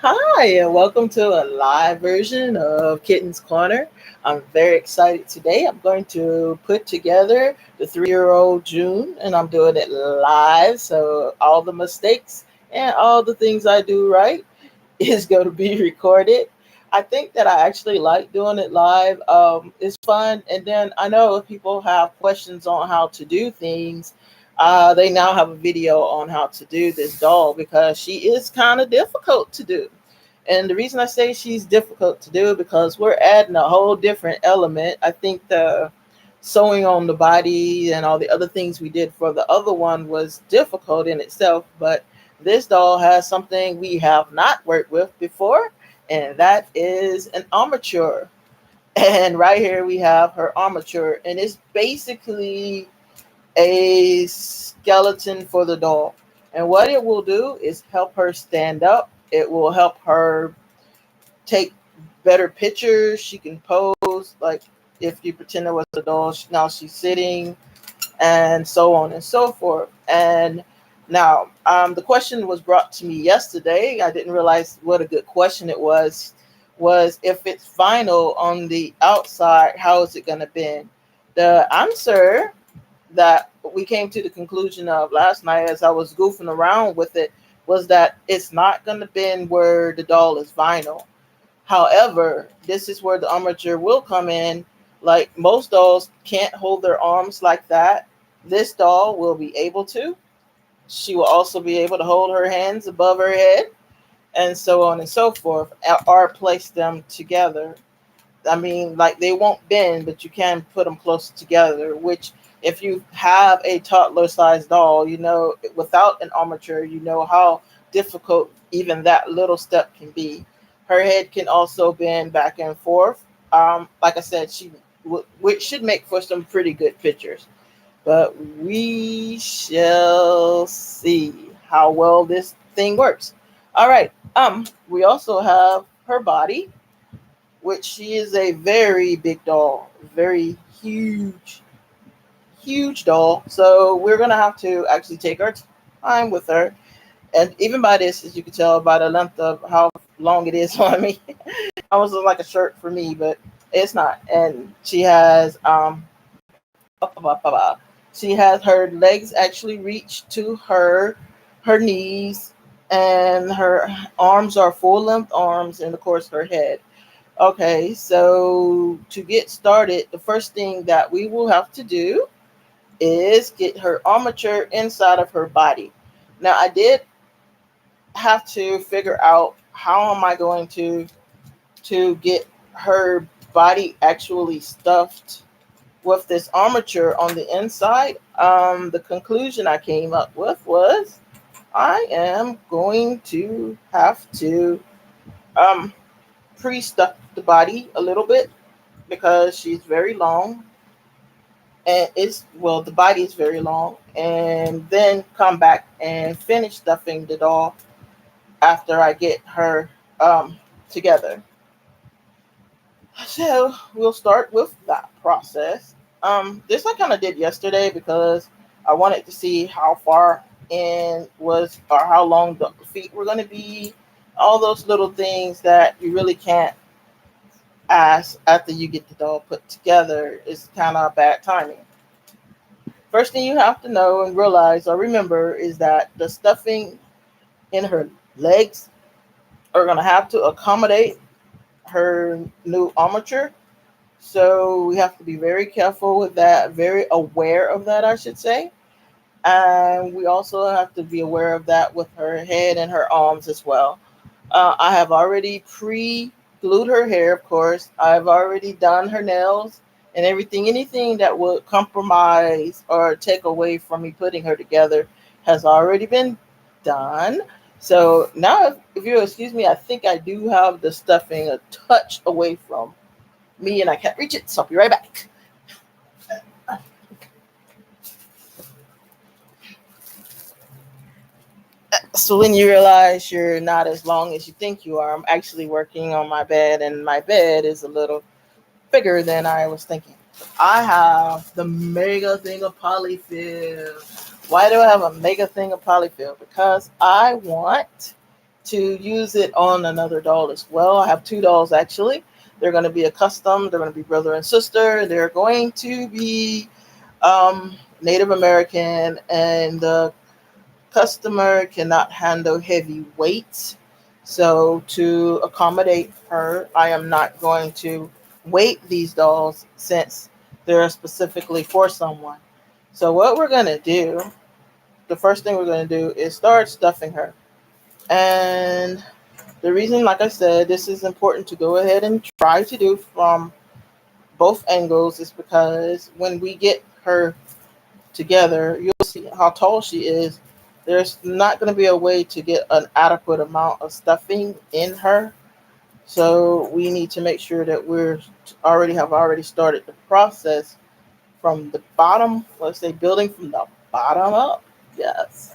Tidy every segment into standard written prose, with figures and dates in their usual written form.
Hi, and welcome to a live version of Kitten's Corner. I'm very excited today. I'm going to put together the 3 year old June, and I'm doing it live. So, all the mistakes and all the things I do right is going to be recorded. I think that I actually like doing it live. It's fun. And then I know if people have questions on how to do things, they now have a video on how to do this doll because she is kind of difficult to do. And the reason I say she's difficult to do because we're adding a whole different element. I think the sewing on the body and all the other things we did for the other one was difficult in itself, but this doll has something we have not worked with before, and that is an armature. And right here we have her armature, and it's basically a skeleton for the doll. And what it will do is help her stand up. It will help her take better pictures. She can pose like if you pretend it was a doll. Now she's sitting, and so on and so forth. And now, the question was brought to me yesterday. I didn't realize what a good question it was. Was if it's vinyl on the outside, how is it going to bend? The answer that we came to the conclusion of last night as I was goofing around with it was that it's not going to bend where the doll is vinyl. However, this is where the armature will come in. Like most dolls can't hold their arms like that. This doll will be able to. She will also be able to hold her hands above her head and so on and so forth, or place them together. I mean, like they won't bend, but you can put them closer together. Which, if you have a toddler-sized doll, you know without an armature, you know how difficult even that little step can be. Her head can also bend back and forth. Like I said, which should make for some pretty good pictures. But we shall see how well this thing works. All right. We also have her body, which she is a very big doll, very huge doll. So we're gonna have to actually take our time with her. And even by this, as you can tell by the length of how long it is on me, almost looks like a shirt for me, but it's not. And she has her legs actually reach to her knees, and her arms are full length arms, and of course her head. Okay, so to get started, the first thing that we will have to do is get her armature inside of her body. Now, I did have to figure out how am I going to get her body actually stuffed with this armature on the inside. The conclusion I came up with was I am going to have to um, pre-stuff the body a little bit because she's very long, and it's well the body is very long, and then come back and finish stuffing the doll after I get her together. So we'll start with that process. This I kind of did yesterday because I wanted to see how far in was or how long the feet were going to be, all those little things that you really can't ask after you get the doll put together. Is kind of bad timing. First thing you have to know and realize or remember is that the stuffing in her legs are going to have to accommodate her new armature. So we have to be very careful with that, very aware of that, I should say. And we also have to be aware of that with her head and her arms as well. I have already pre glued her hair, of course. I've already done her nails and everything. Anything that would compromise or take away from me putting her together has already been done. So now, if you'll excuse me, I think I do have the stuffing a touch away from me and I can't reach it. So I'll be right back. So when you realize you're not as long as you think you are, I'm actually working on my bed, and my bed is a little bigger than I was thinking. I have the mega thing of polyfill. Why do I have a mega thing of polyfill? Because I want to use it on another doll as well. I have two dolls actually. They're going to be a custom. They're going to be brother and sister. They're going to be Native American, and the customer cannot handle heavy weights. So, to accommodate her, I am not going to weight these dolls since they're specifically for someone. So, what we're going to do, the first thing we're going to do is start stuffing her. And the reason, like I said, this is important to go ahead and try to do from both angles is because when we get her together, you'll see how tall she is. There's not going to be a way to get an adequate amount of stuffing in her. So we need to make sure that we're already started the process from the bottom. Let's say building from the bottom up. Yes.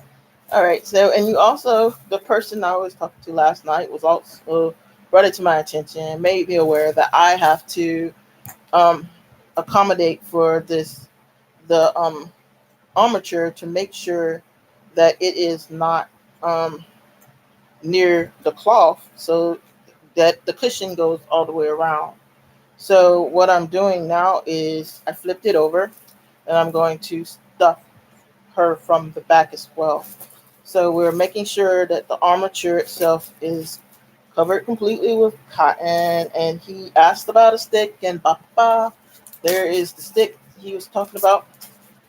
All right. So, and you also, the person I was talking to last night was also brought it to my attention, made me aware that I have to um, accommodate for the armature to make sure that it is not um, near the cloth, so that the cushion goes all the way around. So what I'm doing now is I flipped it over and I'm going to stuff her from the back as well. So we're making sure that the armature itself is covered completely with cotton. And he asked about a stick, and there is the stick he was talking about.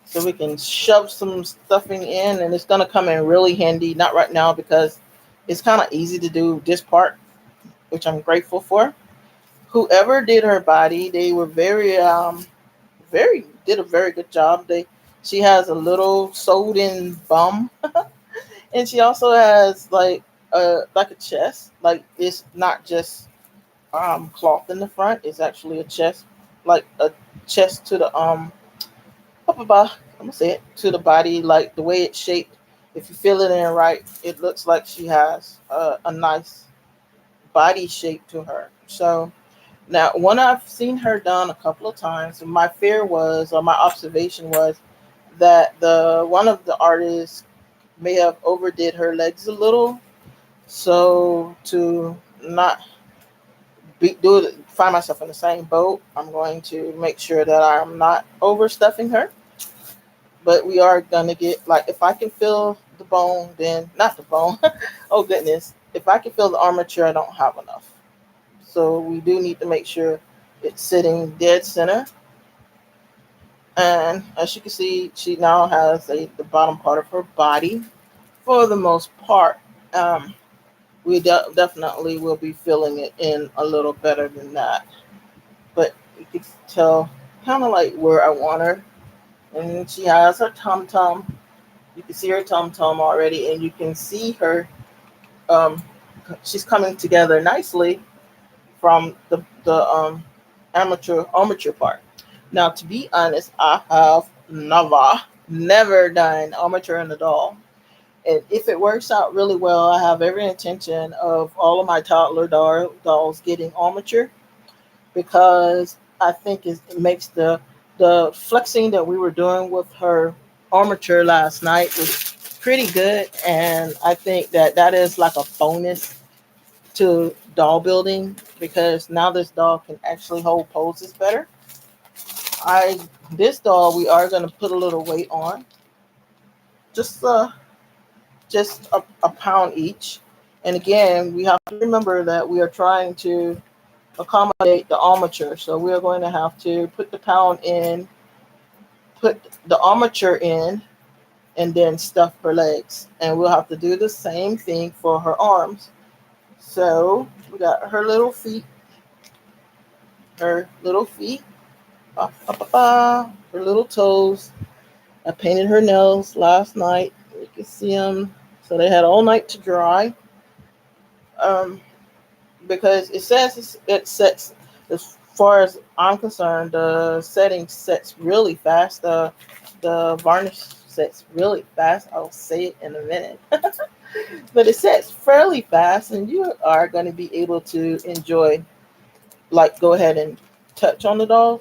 So we can shove some stuffing in, and it's gonna come in really handy. Not right now because it's kind of easy to do this part, which I'm grateful for. Whoever did her body, they were very did a very good job. She has a little sewed in bum, and she also has like a chest. Like it's not just cloth in the front. It's actually a chest, like a chest to the up above. I'm gonna say it to the body, like the way it's shaped. If you feel it in right, it looks like she has a nice body shape to her. So now, when I've seen her done a couple of times, my fear was, or my observation was, that the one of the artists may have overdid her legs a little. So to not find myself in the same boat, I'm going to make sure that I'm not overstuffing her. But we are gonna get, like, if I can feel the bone, then not the bone. Oh goodness, if I can feel the armature, I don't have enough. So we do need to make sure it's sitting dead center. And as you can see, she now has the bottom part of her body. For the most part, we definitely will be filling it in a little better than that. But you can tell kind of like where I want her. And she has her tum tum. You can see her tum tum already, and you can see her. Um, she's coming together nicely from the armature part. Now, to be honest, I have never done armature in a doll. And if it works out really well, I have every intention of all of my toddler dolls getting armature, because I think it makes the flexing that we were doing with her armature last night was pretty good, and I think that that is like a bonus to doll building, because now this doll can actually hold poses better. I This doll we are going to put a little weight on, just a pound each. And again, we have to remember that we are trying to accommodate the armature, so we are going to have to put the pound in, put the armature in, and then stuff her legs. And we'll have to do the same thing for her arms. So we got her little feet, her little toes. I painted her nails last night. You can see them. So they had all night to dry. Um, because it says it sets, as far as I'm concerned, the setting sets really fast. The varnish sets really fast. I'll say it in a minute. But it sets fairly fast, and you are going to be able to enjoy, like, go ahead and touch on the doll.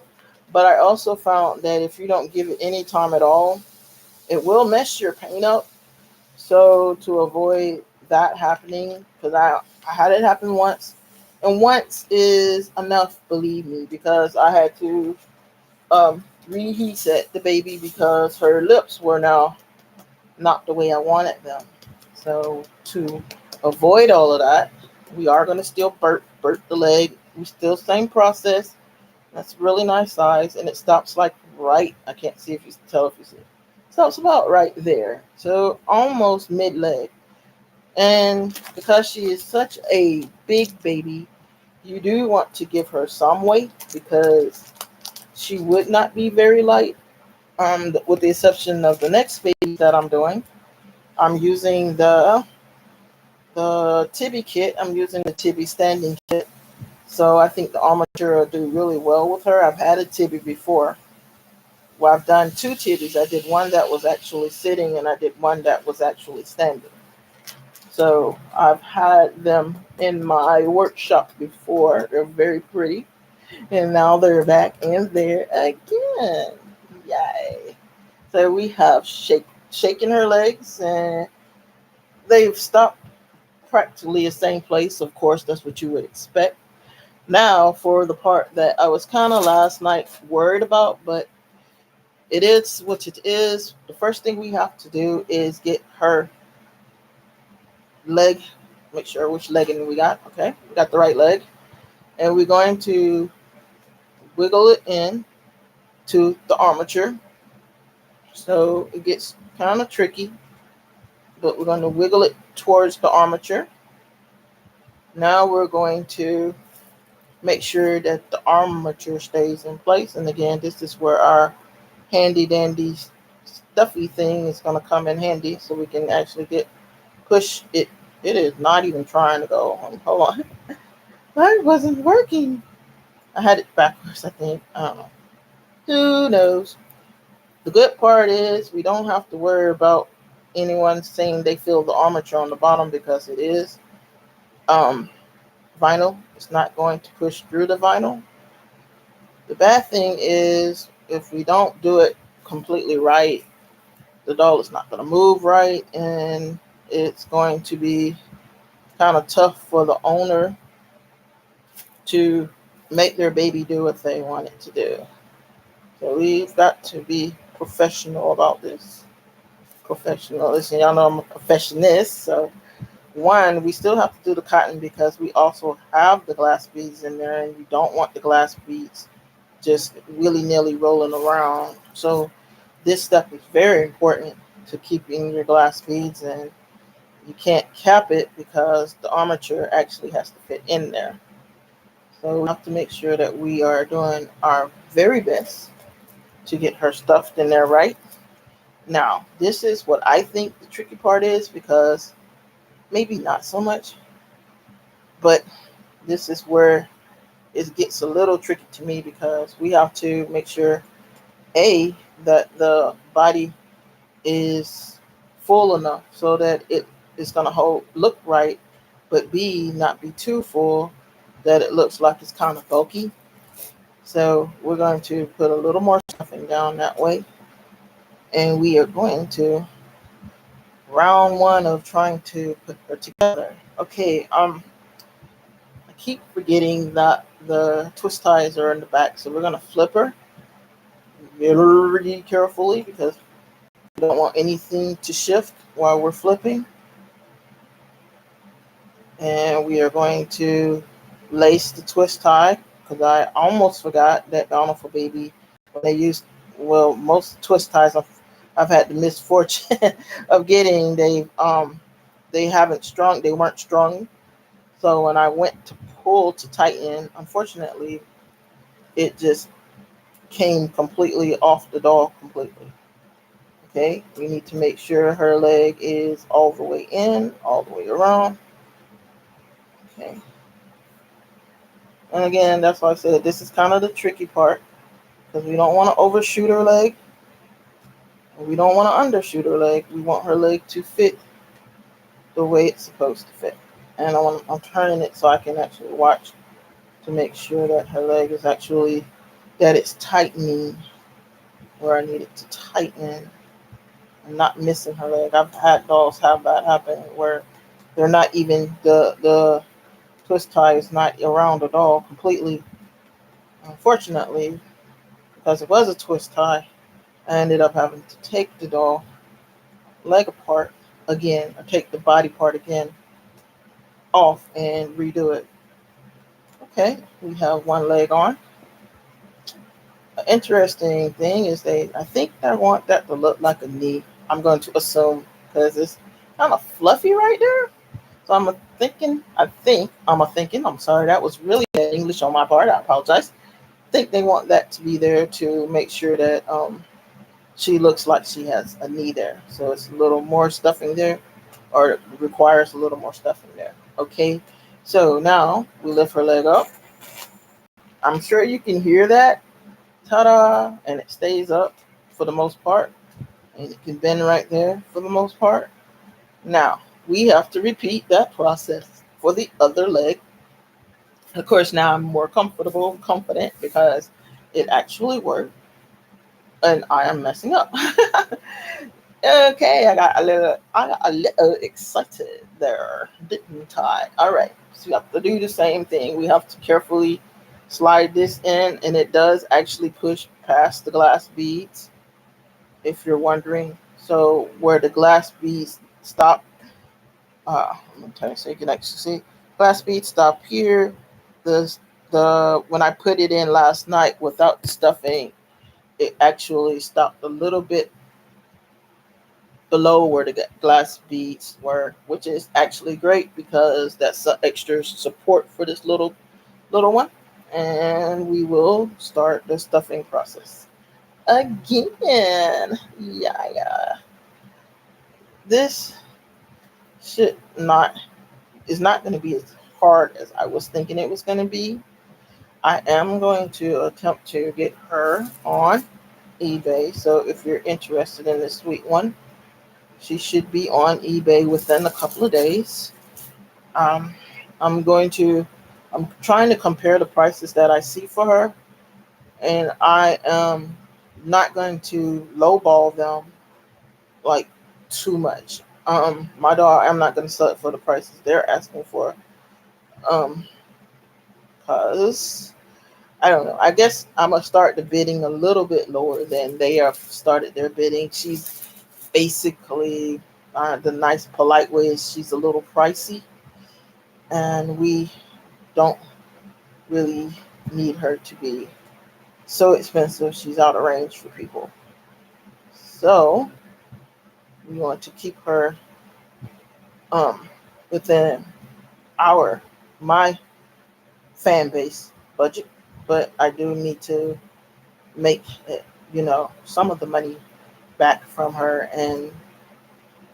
But I also found that if you don't give it any time at all, it will mess your paint up. So to avoid that happening because I had it happen once, and once is enough, believe me, because I had to reset the baby because her lips were now not the way I wanted them. So to avoid all of that, we are going to still burp the leg. We still same process. That's a really nice size, and it stops like right. I can't see if you tell if you see. It stops about right there, so almost mid leg. And because she is such a big baby, you do want to give her some weight because she would not be very light. With the exception of the next baby that I'm doing, I'm using the Tibby kit. I'm using the Tibby standing kit. So I think the Armature will do really well with her. I've had a Tibby before. Well, I've done two Tibbies. I did one that was actually sitting, and I did one that was actually standing. So I've had them in my workshop before. They're very pretty. And now they're back in there again. Yay. So we have shaken her legs, and they've stopped practically the same place. Of course, that's what you would expect. Now, for the part that I was kind of last night worried about, but it is what it is. The first thing we have to do is get her leg, make sure which legging we got. Okay, we got the right leg. And we're going to wiggle it in to the armature. So it gets kind of tricky, but we're going to wiggle it towards the armature. Now we're going to make sure that the armature stays in place. And again, this is where our handy dandy stuffy thing is going to come in handy so we can actually push it. It is not even trying to go. Hold on. That wasn't working. I had it backwards, I think. I don't know. Who knows? The good part is we don't have to worry about anyone saying they feel the armature on the bottom because it is um, vinyl. It's not going to push through the vinyl. The bad thing is if we don't do it completely right, the doll is not going to move right, and it's going to be kind of tough for the owner to make their baby do what they want it to do. So we've got to be professional about this. Professional. Listen, y'all know I'm a perfectionist. So one, we still have to do the cotton because we also have the glass beads in there, and you don't want the glass beads just willy-nilly rolling around. So this step is very important to keeping your glass beads, and you can't cap it because the armature actually has to fit in there. So we have to make sure that we are doing our very best to get her stuffed in there right. Now, this is what I think the tricky part is because maybe not so much, but this is where it gets a little tricky to me because we have to make sure A, that the body is full enough so that it is going to look right, but B, not be too full that it looks like it's kind of bulky. So we're going to put a little more stuffing down that way, and we are going to round one of trying to put her together. Okay, I keep forgetting that the twist ties are in the back, so we're gonna flip her very carefully because we don't want anything to shift while we're flipping. And we are going to lace the twist tie because I almost forgot that Bountiful Baby, when they used, well, most twist ties I've had the misfortune of getting, they weren't strung. So when I went to pull to tighten, unfortunately, it just came completely off the doll completely. Okay, we need to make sure her leg is all the way in, all the way around. Okay. And again, that's why I said this is kind of the tricky part because we don't want to overshoot her leg and we don't want to undershoot her leg. We want her leg to fit the way it's supposed to fit. And I'm turning it so I can actually watch to make sure that her leg is actually, that it's tightening where I need it to tighten and not missing her leg. I've had dolls have that happen where They're not even the twist tie is not around at all completely. Unfortunately, because it was a twist tie, I ended up having to take the doll leg apart again, or take the body part again off and redo it. Okay, we have one leg on. An interesting thing is I think I want that to look like a knee. I'm going to assume because it's kind of fluffy right there. So I'm sorry, that was really bad English on my part. I apologize. I think they want that to be there to make sure that she looks like she has a knee there. So it's a little more stuffing there, or it requires a little more stuffing there. Okay, so now we lift her leg up. I'm sure you can hear that. Ta-da! And it stays up for the most part. And it can bend right there for the most part. Now, we have to repeat that process for the other leg. Of course, now I'm more comfortable, confident because it actually worked and I am messing up. Okay, I got a little excited there, didn't I? All right, so we have to do the same thing. We have to carefully slide this in, and it does actually push past the glass beads, if you're wondering. So where the glass beads stop, I'm gonna try to so you can actually see. Glass beads stop here. The when I put it in last night without the stuffing, it actually stopped a little bit below where the glass beads were, which is actually great because that's some extra support for this little one. And we will start the stuffing process again. Yeah. This should not is not going to be as hard as I was thinking it was going to be. I am going to attempt to get her on eBay. So if you're interested in this sweet one, she should be on eBay within a couple of days. Um, I'm going to, I'm trying to compare the prices that I see for her, and I am not going to lowball them like too much. My dog, I'm not going to sell it for the prices they're asking for. Um, cause I don't know. I guess I'm gonna start the bidding a little bit lower than they have started their bidding. She's basically the nice, polite way is she's a little pricey, and we don't really need her to be so expensive. She's out of range for people. So we want to keep her um, within our my fan base budget, but I do need to make it, some of the money back from her, and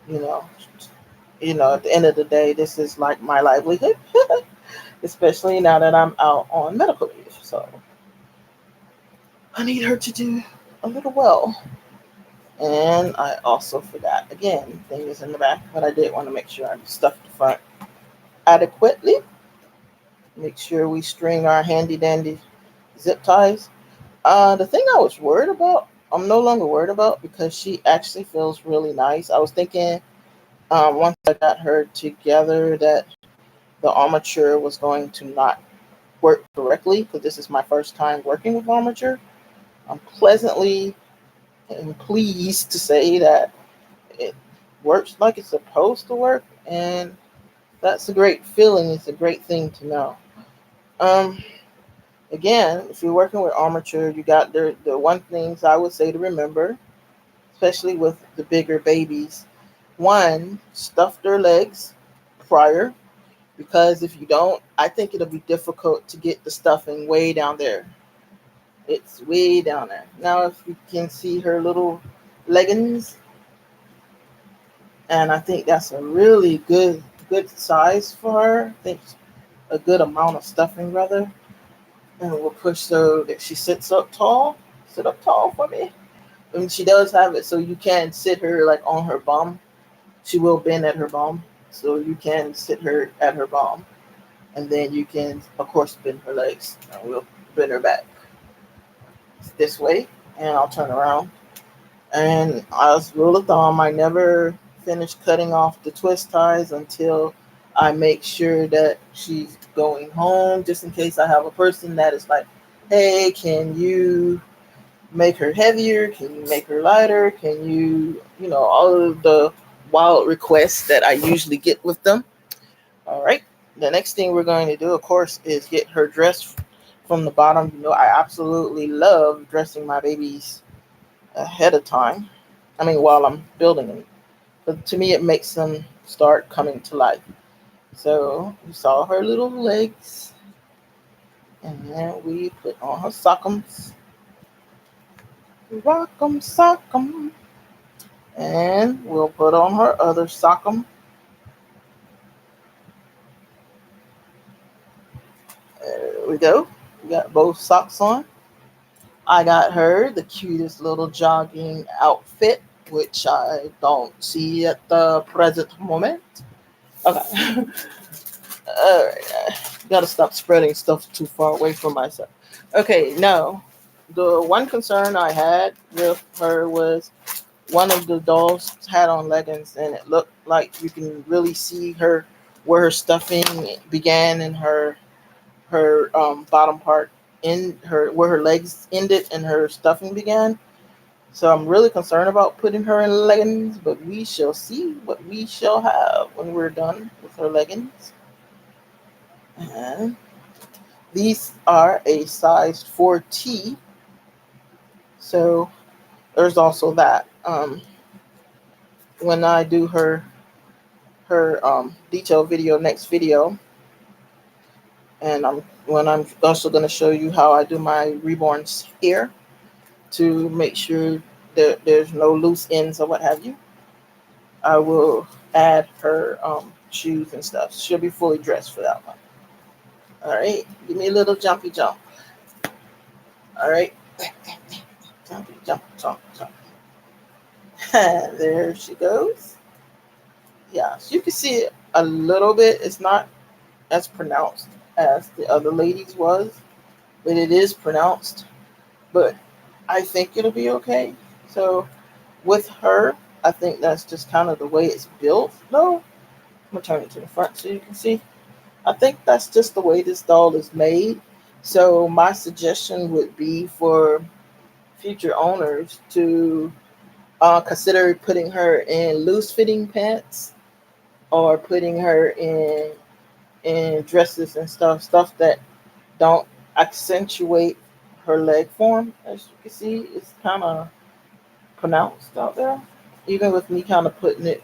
you know at the end of the day, this is like my livelihood, especially now that I'm out on medical leave. So I need her to do a little well. And I also forgot again, thing is in the back, but I did want to make sure I stuffed the front adequately. Make sure we string our handy dandy zip ties. The thing I was worried about, I'm no longer worried about because she actually feels really nice. I was thinking once I got her together that the armature was going to not work correctly because this is my first time working with armature. I'm pleasantly and pleased to say that it works like it's supposed to work, and that's a great feeling. It's a great thing to know. Um, Again, if you're working with armature, you got the one things I would say to remember, especially with the bigger babies. One, stuff their legs prior, because if you don't, I think it'll be difficult to get the stuffing way down there. It's way down there. Now, if you can see her little leggings, and I think that's a really good size for her. I think a good amount of stuffing rather, and we'll push so that she sits up tall. Sit up tall for me. And she does have it so you can sit her like on her bum. She will bend at her bum, so you can sit her at her bum, and then you can of course bend her legs, and we'll bend her back this way, and I'll turn around. And as rule of thumb, I never finish cutting off the twist ties until I make sure that she's going home just in case I have a person that is like, hey, can you make her heavier? Can you make her lighter? Can you, all of the wild requests that I usually get with them. All right. The next thing we're going to do, of course, is get her dressed from the bottom. I absolutely love dressing my babies ahead of time. I mean, while I'm building them. But to me, it makes them start coming to life. So you saw her little legs, and then we put on her sockums. Rock 'em, sock 'em. And we'll put on her other sockum. There we go. We got both socks on. I got her the cutest little jogging outfit, which I don't see at the present moment. Okay. Alright. Gotta stop spreading stuff too far away from myself. Okay, now, the one concern I had with her was one of the dolls had on leggings, and it looked like you can really see her where her stuffing began in her bottom part, in her where her legs ended and her stuffing began. So I'm really concerned about putting her in leggings, but we shall see what we shall have when we're done with her leggings. And these are a size 4T, so there's also that. When I do her detailed video next video, and I'm also going to show you how I do my reborns here to make sure that there's no loose ends or what have you. I will add her shoes and stuff. She'll be fully dressed for that one. All right, give me a little jumpy jump. All right, jumpy jump, jump, jump. There she goes. Yeah, so you can see it a little bit. It's not as pronounced as the other ladies was, but it is pronounced. But I think it'll be okay. So with her, I think that's just kind of the way it's built. No, I'm gonna turn it to the front so you can see. I think that's just the way this doll is made. So my suggestion would be for future owners to consider putting her in loose fitting pants or putting her in dresses and stuff that don't accentuate her leg form. As you can see, it's kind of pronounced out there, even with me kind of putting it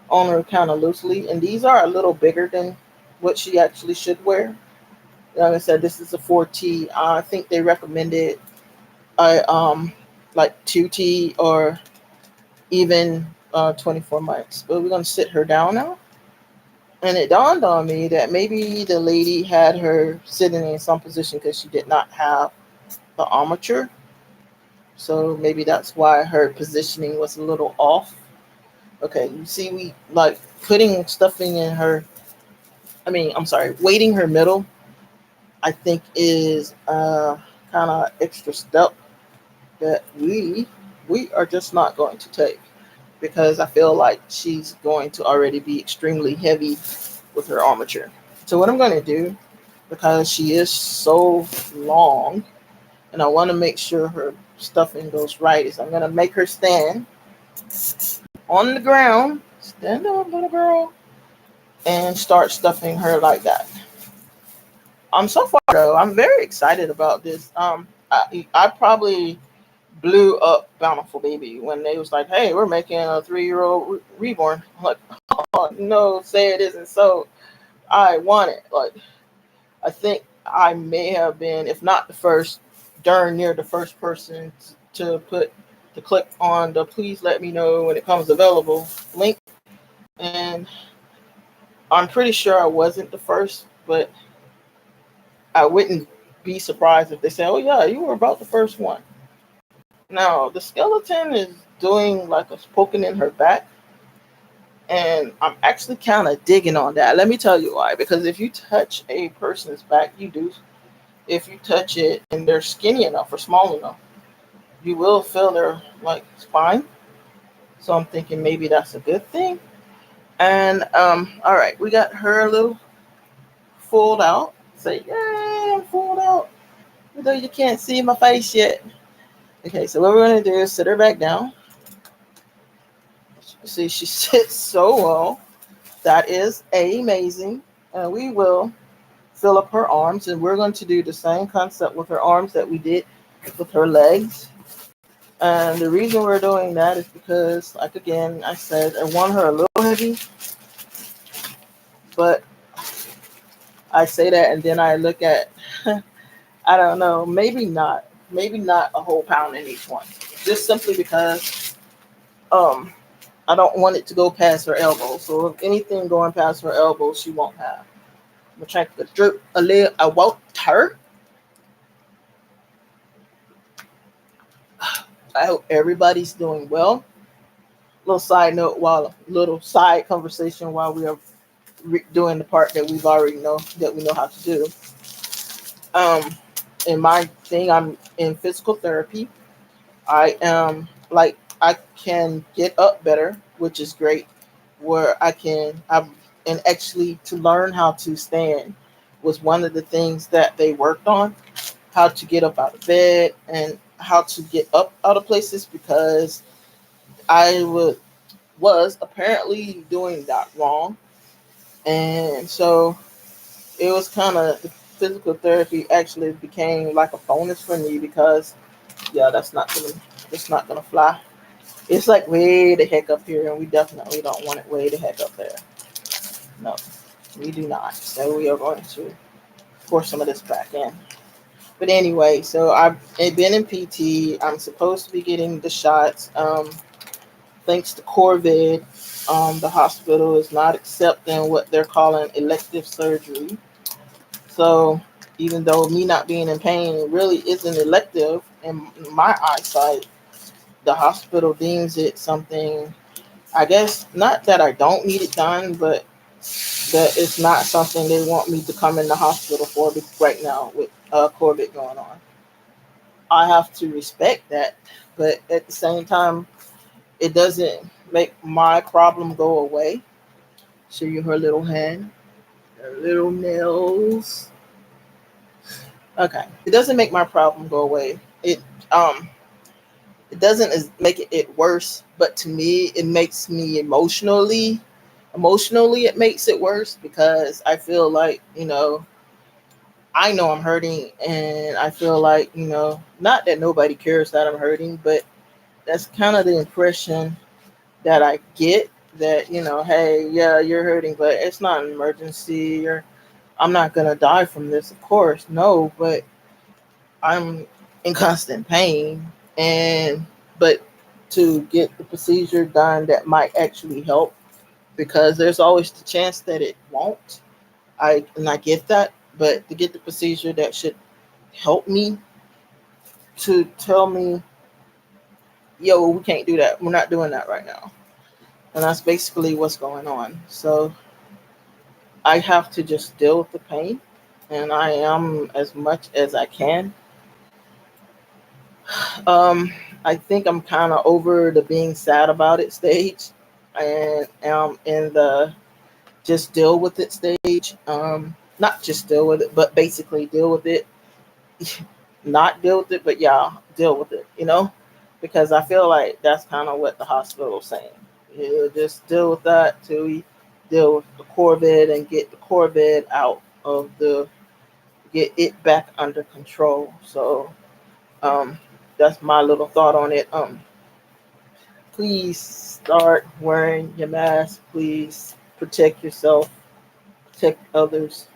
on her kind of loosely. And these are a little bigger than what she actually should wear. Like I said, this is a 4T. I think they recommended a like 2T or even 24 months. But we're gonna sit her down now. And it dawned on me that maybe the lady had her sitting in some position because she did not have the armature. So maybe that's why her positioning was a little off. Okay, you see, we like putting stuffing in her. I'm sorry, weighting her middle. I think is kind of extra step that we are just not going to take because I feel like she's going to already be extremely heavy with her armature. So what I'm going to do, because she is so long, and I want to make sure her stuffing goes right, is I'm going to make her stand on the ground. Stand up, little girl, and start stuffing her like that. So far though, I'm very excited about this. I probably blew up Bountiful Baby when they was like, "Hey, we're making a 3-year-old reborn." I'm like, oh no, say it isn't so. I want it. Like, I think I may have been, if not the first, darn near the first person to click on the "please let me know when it comes available" link, and I'm pretty sure I wasn't the first, but I wouldn't be surprised if they say, "Oh yeah, you were about the first one." Now the skeleton is doing like a poking in her back, and I'm actually kind of digging on that. Let me tell you why. Because if you touch a person's back, if you touch it and they're skinny enough or small enough, you will feel their like spine. So I'm thinking maybe that's a good thing. And all right, we got her a little fooled out. Say, yeah, I'm fooled out. Although you can't see my face yet. Okay, so what we're gonna do is sit her back down. See, she sits so well. That is amazing. And we will fill up her arms, and we're going to do the same concept with her arms that we did with her legs. And the reason we're doing that is because, like again, I said I want her a little heavy, but I say that and then I look at, I don't know, maybe not a whole pound in each one, just simply because um I don't want it to go past her elbow. So if anything going past her elbow, she won't have. I'm gonna try to drip a little about her. I hope everybody's doing well. Little side note, while little side conversation while we are doing the part that we've already know that we know how to do. Um, in my thing, I'm in physical therapy. I am like I can get up better, which is great. Where I'm and actually to learn how to stand was one of the things that they worked on. How to get up out of bed and how to get up out of places because I was apparently doing that wrong, and so it was kind of physical therapy actually became like a bonus for me because yeah, that's not gonna fly. It's like way the heck up here, and we definitely don't want it way the heck up there. No, we do not. So we are going to pour some of this back in. But anyway, so I've been in PT. I'm supposed to be getting the shots. Thanks to COVID, the hospital is not accepting what they're calling elective surgery. So even though me not being in pain it really isn't elective in my eyesight, the hospital deems it something. I guess not that I don't need it done, but that it's not something they want me to come in the hospital for right now with COVID going on. I have to respect that, but at the same time, it doesn't make my problem go away. Show you her little hand, her little nails. Okay, it doesn't make my problem go away. Um it doesn't make it worse, but to me, it makes me emotionally it makes it worse because I feel like I know I'm hurting, and I feel like not that nobody cares that I'm hurting, but that's kind of the impression that I get that hey, yeah, you're hurting, but it's not an emergency, or I'm not gonna die from this. Of course, no, but I'm in constant pain, and but to get the procedure done that might actually help, because there's always the chance that it won't. I get that, but to get the procedure that should help me, to tell me, yo, we can't do that. We're not doing that right now. And that's basically what's going on. So I have to just deal with the pain, and I am as much as I can. Um, I think I'm kind of over the being sad about it stage, and am in the just deal with it stage. Not just deal with it, but basically deal with it. Not deal with it, but yeah, deal with it. Because I feel like that's kind of what the hospital's saying. You just deal with that till we deal with the Corvid and get the Corvid out of the get it back under control. So um, that's my little thought on it. Please start wearing your mask. Please protect yourself, protect others,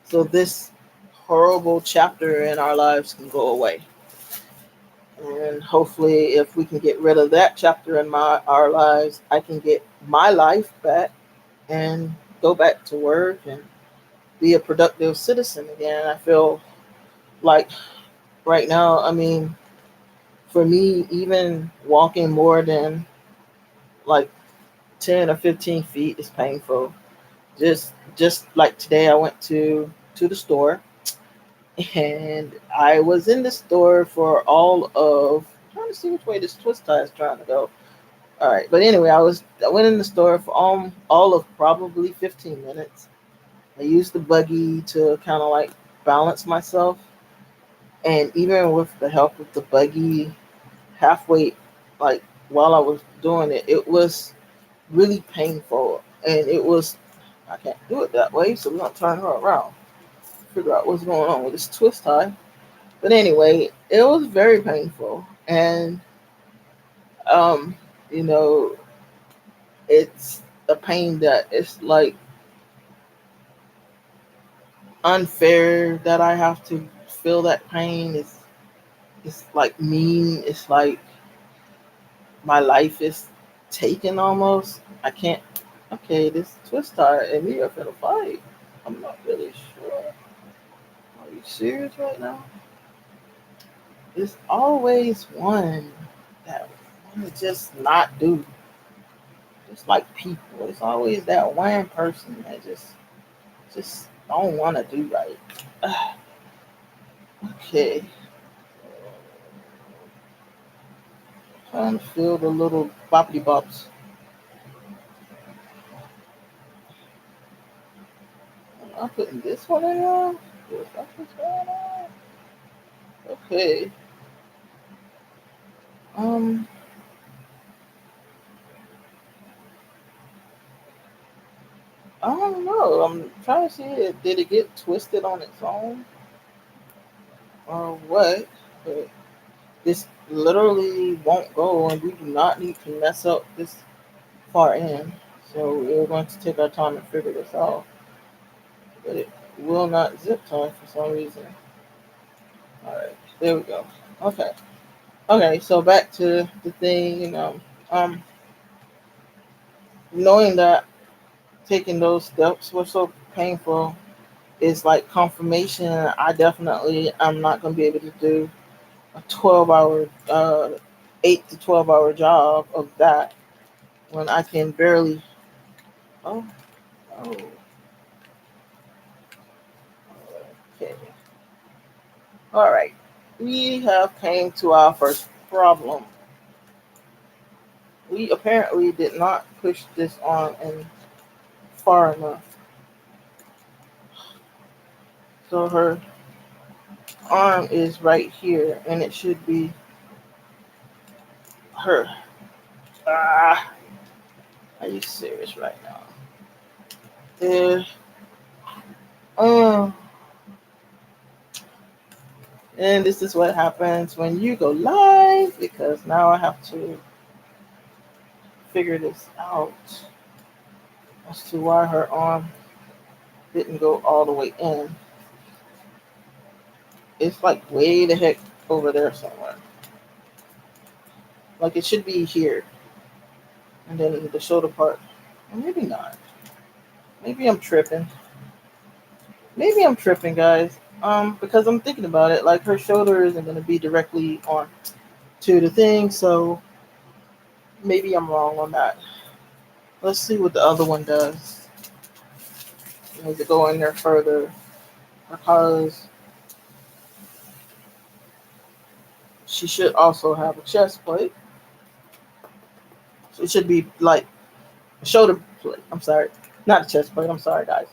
so this horrible chapter in our lives can go away. And hopefully, if we can get rid of that chapter in our lives, I can get my life back and go back to work and be a productive citizen again. I feel like right now, I mean, for me, even walking more than like 10 or 15 feet is painful. Just like today, I went to the store, and I was in the store for all of trying to see which way this twist tie is trying to go. All right, but anyway, I went in the store for all of probably 15 minutes. I used the buggy to kind of like balance myself, and even with the help of the buggy, halfway, like while I was doing it, it was really painful, and it was I can't do it that way, so we're gonna turn her around, figure out what's going on with this twist tie. But anyway, it was very painful, and um, you know, it's a pain that it's like unfair that I have to feel that pain. It's like mean. It's like my life is taken almost. I can't. Okay, this twist tie and me are gonna fight. I'm not really sure. Are you serious right now? There's always one that want to just not do. Just like people, it's always that one person that just don't want to do right. Okay, trying to feel the little boppity bops. I'm putting this one in on. That's what's going on. Okay. Um, I don't know. I'm trying to see it. Did it get twisted on its own or what? But this literally won't go, and we do not need to mess up this far in. So we're going to take our time and figure this out. But it will not zip tie for some reason. All right, there we go. Okay. Okay, so back to the thing, um, knowing that taking those steps was so painful is like confirmation. I definitely am not going to be able to do a 12-hour, 8 to 12 hour job of that when I can barely. Oh, oh, okay. All right. We have came to our first problem. We apparently did not push this on and far enough. So her arm is right here, and it should be her. Ah, are you serious right now? Yeah. Uh, and this is what happens when you go live because now I have to figure this out as to why her arm didn't go all the way in. It's like way the heck over there somewhere. Like it should be here, and then the shoulder part. Or maybe not. Maybe I'm tripping. Maybe I'm tripping, guys. Because I'm thinking about it. Like her shoulder isn't going to be directly on to the thing, so maybe I'm wrong on that. Let's see what the other one does. Does it go in there further? Because she should also have a chest plate. So it should be like a shoulder plate. I'm sorry, not a chest plate. I'm sorry, guys.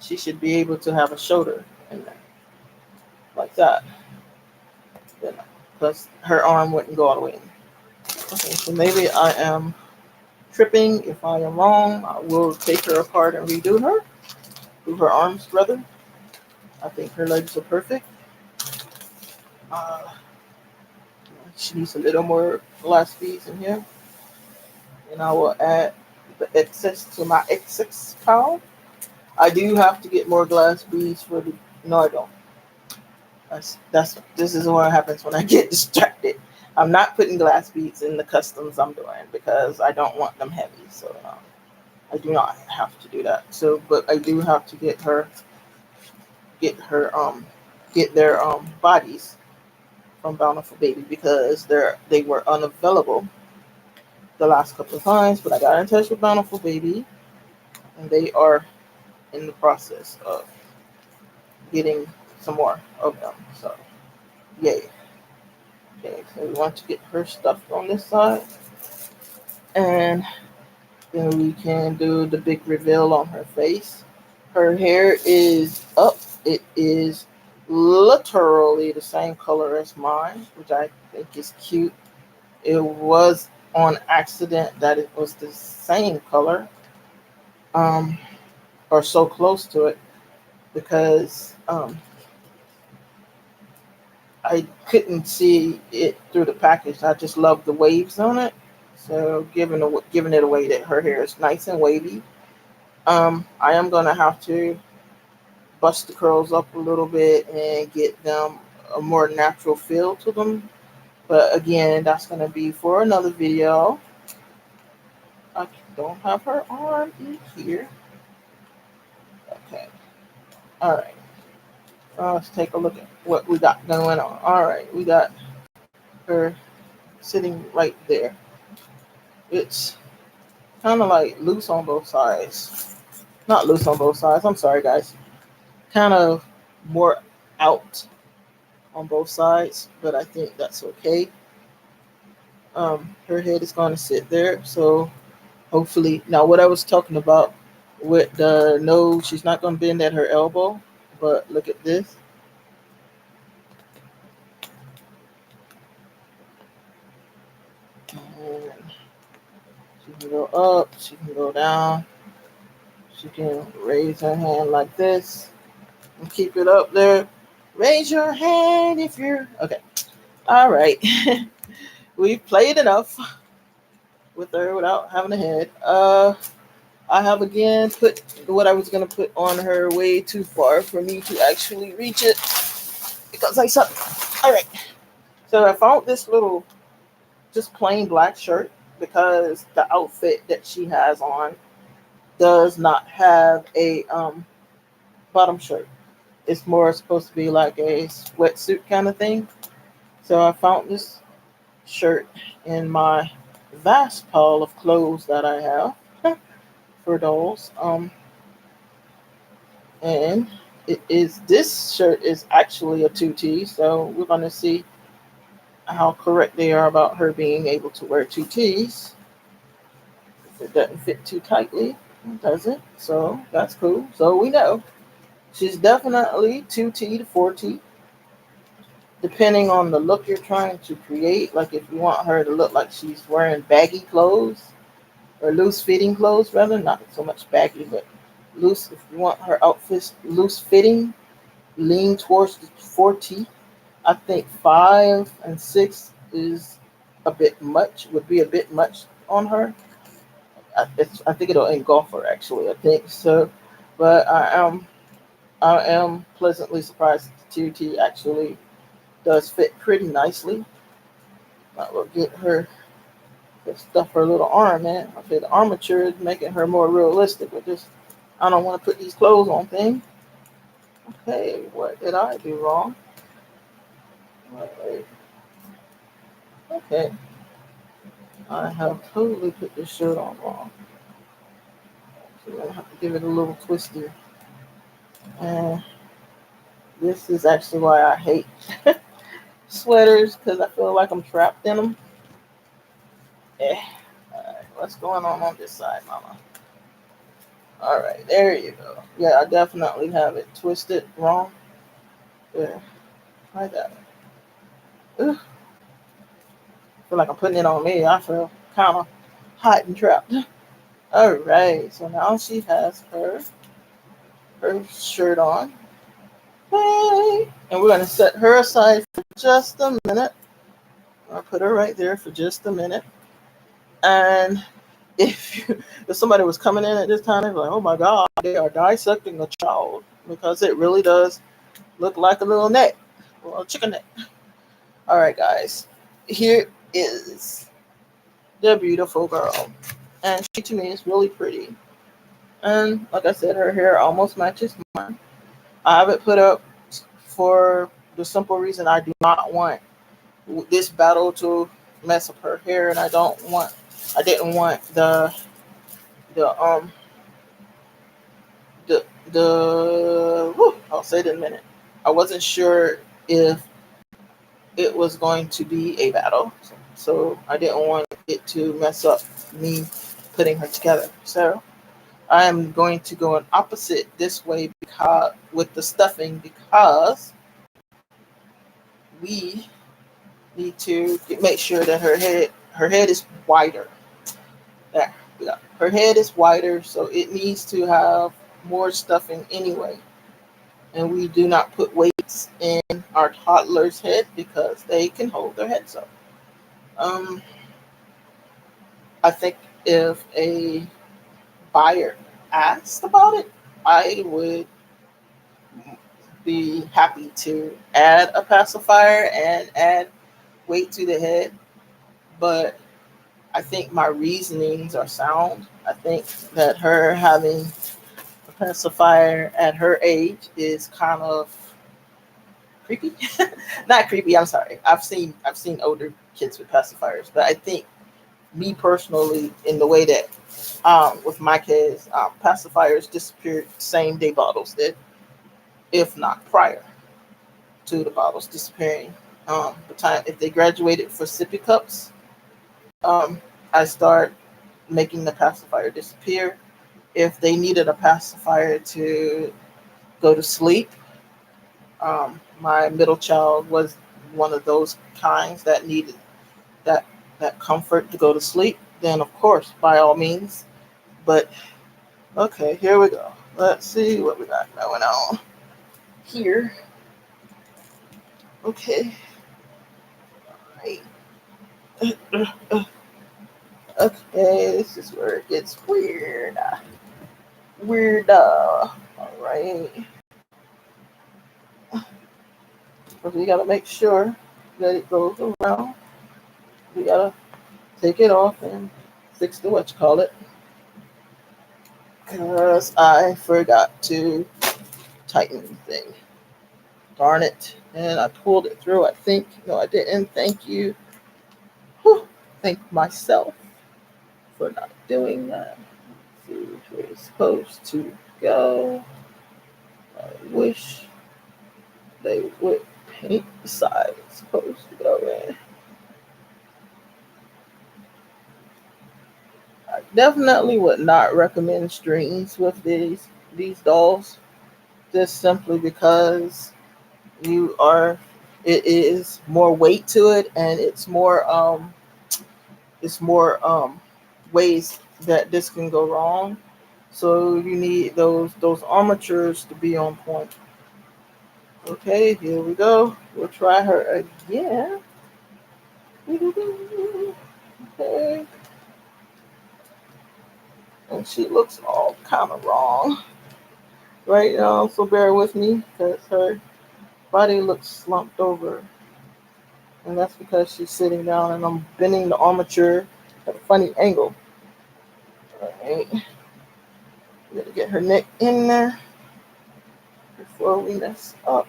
She should be able to have a shoulder in there like that. Because her arm wouldn't go all the way in. Okay, so maybe I am tripping. If I am wrong, I will take her apart and redo her. Do her arms, rather. I think her legs are perfect. Uh, she needs a little more glass beads in here. And I will add the excess to my excess pile. I do have to get more glass beads for the. No, I don't. This is what happens when I get distracted. I'm not putting glass beads in the customs I'm doing because I don't want them heavy. So I do not have to do that. So, but I do have to get her get their bodies from Bountiful Baby because they were unavailable the last couple of times. But I got in touch with Bountiful Baby, and they are in the process of getting some more of them. So, yay. Okay, so we want to get her stuff on this side. And then we can do the big reveal on her face. Her hair is up. It is literally the same color as mine, which I think is cute. It was on accident that it was the same color, um, or so close to it, because I couldn't see it through the package. I just love the waves on it. So giving it away that her hair is nice and wavy. I am gonna have to bust the curls up a little bit and get them a more natural feel to them. But again, that's gonna be for another video. I don't have her arm in here. Okay. All right. Let's take a look at what we got going on. All right, we got her sitting right there. It's kind of like loose on both sides. Not loose on both sides. I'm sorry, guys. Kind of more out on both sides, but I think that's okay. Her head is going to sit there, so hopefully. Now, what I was talking about with the nose, she's not going to bend at her elbow, but look at this. And she can go up, she can go down, she can raise her hand like this and keep it up there. Raise your hand if you're okay. All right. We've played enough with her without having a head. I have again put what I was gonna put on her way too far for me to actually reach it because I suck. All right. So I found this little just plain black shirt because the outfit that she has on does not have a bottom shirt. It's more supposed to be like a sweatsuit kind of thing. So I found this shirt in my vast pile of clothes that I have for dolls. And it is this shirt is actually a 2T, so we're gonna see how correct they are about her being able to wear 2Ts. If it doesn't fit too tightly, it doesn't. So that's cool. So we know she's definitely 2T to 4T, depending on the look you're trying to create. Like if you want her to look like she's wearing baggy clothes or loose fitting clothes, rather, not so much baggy, but loose. If you want her outfit loose fitting, lean towards the 4T. I think 5 and 6 is a bit much, would be a bit much on her. I think it'll engulf her actually. I think so, but I am pleasantly surprised that the 2T actually does fit pretty nicely. I will get her stuff her little arm in. I say the armature is making her more realistic. But just I don't want to put these clothes on thing. Okay, what did I do wrong? Wait. Okay, I have totally put this shirt on wrong. So I'm gonna have to give it a little twist here. And this is actually why I hate sweaters, because I feel like I'm trapped in them. Eh. Alright, what's going on this side, mama? Alright, there you go. Yeah, I definitely have it twisted wrong. There, like that. Ugh. I feel like I'm putting it on me. I feel kind of hot and trapped. Alright, so now she has her shirt on. Hey! And we're going to set her aside for just a minute. I'll put her right there for just a minute. And if somebody was coming in at this time, they'd be like, oh my God, they are dissecting a child, because it really does look like a little neck, well, a chicken neck. All right, guys, here is the beautiful girl, and she to me is really pretty. And like I said, her hair almost matches mine. I have it put up for the simple reason I do not want this battle to mess up her hair, and I didn't want the I'll say it in a minute. I wasn't sure if it was going to be a battle, so I didn't want it to mess up me putting her together. So I am going to go an opposite this way because with the stuffing, because we need to make sure that her head is wider. There, yeah. Her head is wider, so it needs to have more stuffing anyway. And we do not put weights in our toddler's head because they can hold their heads up. Um, I think if a buyer asked about it, I would be happy to add a pacifier and add weight to the head. But I think my reasonings are sound. I think that her having a pacifier at her age is kind of creepy. Not creepy. I'm sorry. I've seen older kids with pacifiers, but I think me personally, in the way that with my kids, pacifiers disappeared same day bottles did, if not prior to the bottles disappearing. The time if they graduated for sippy cups, um, I start making the pacifier disappear. If they needed a pacifier to go to sleep, my middle child was one of those kinds that needed that that comfort to go to sleep. Then of course, by all means. But okay, here we go. Let's see what we got going on here. Okay. Right. Okay, this is where it gets weird. Weird. All right. But we gotta make sure that it goes around. We gotta take it off and fix the what you call it. Because I forgot to tighten the thing. Darn it. And I pulled it through, I think. No, I didn't. Thank you. Whew. Thank myself for not doing that. Let's see which way it's supposed to go. I wish they would paint the side it's supposed to go in. I definitely would not recommend strings with these dolls, just simply because you are it is more weight to it, and it's more ways that this can go wrong. So you need those armatures to be on point. Okay, here we go. We'll try her again. Okay. And she looks all kind of wrong right now, so bear with me because her body looks slumped over. And that's because she's sitting down and I'm bending the armature at a funny angle. Alright. We gotta get her neck in there before we mess up.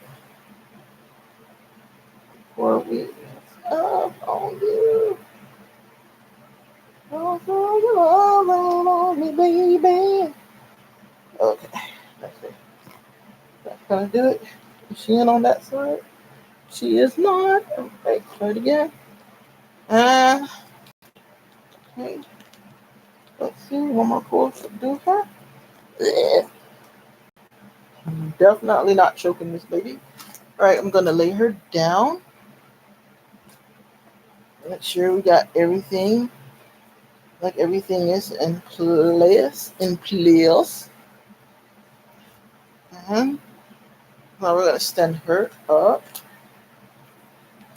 Before we mess up on you. Don't throw your love on me, baby. Okay, that's it. That's gonna do it. Is she in on that side? She is not. Okay, try it again. Uh, okay. Let's see. One more pull should do her. Yeah. I'm definitely not choking this baby. Alright, I'm gonna lay her down. Make sure we got everything. Like everything is in place. And now we're gonna stand her up.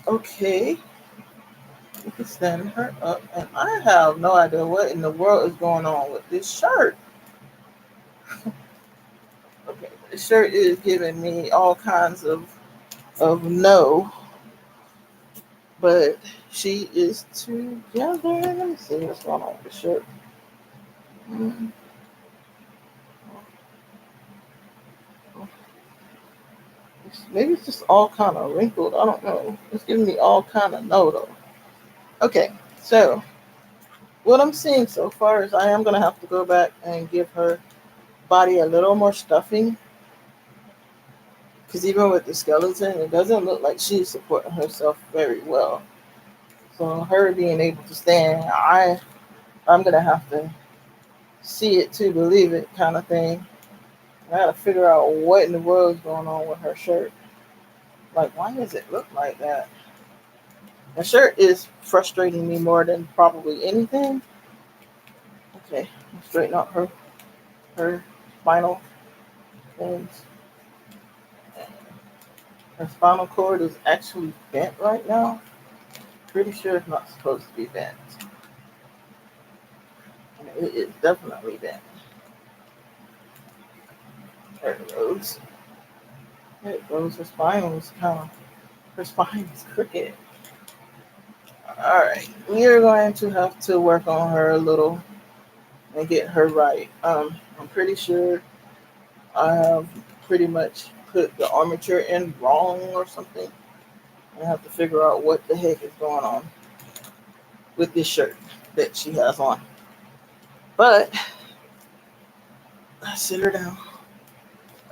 Okay. We can stand her up. And I have no idea what in the world is going on with this shirt. Okay, the shirt is giving me all kinds of no, but she is together. Let me see what's going on with the shirt. Mm. Maybe it's just all kind of wrinkled. I don't know. It's giving me all kind of no though. Okay, so what I'm seeing so far is I am gonna have to go back and give her body a little more stuffing. Because even with the skeleton, it doesn't look like she's supporting herself very well. So her being able to stand, I'm gonna have to see it to believe it kind of thing. I gotta figure out what in the world is going on with her shirt. Like, why does it look like that? The shirt is frustrating me more than probably anything. Okay, straighten out her spinal things. Her spinal cord is actually bent right now. Pretty sure it's not supposed to be bent. It is definitely bent. There it goes. There it goes. Her spine is crooked. Alright, we are going to have to work on her a little and get her right. I'm pretty sure I have pretty much put the armature in wrong or something. I have to figure out what the heck is going on with this shirt that she has on. But let's sit her down.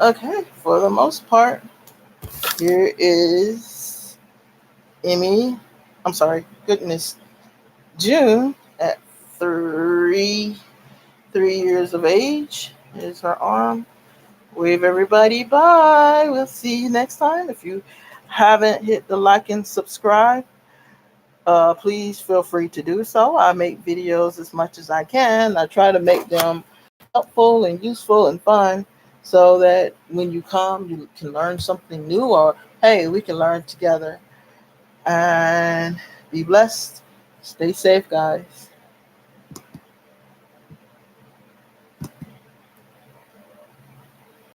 Okay, for the most part, here is Emmy. I'm sorry, goodness. June at 3 years of age. Here's her arm. Wave everybody bye. We'll see you next time. If you haven't hit the like and subscribe, please feel free to do so. I make videos as much as I can. I try to make them helpful and useful and fun so that when you come, you can learn something new, or hey, we can learn together. And be blessed. Stay safe, guys.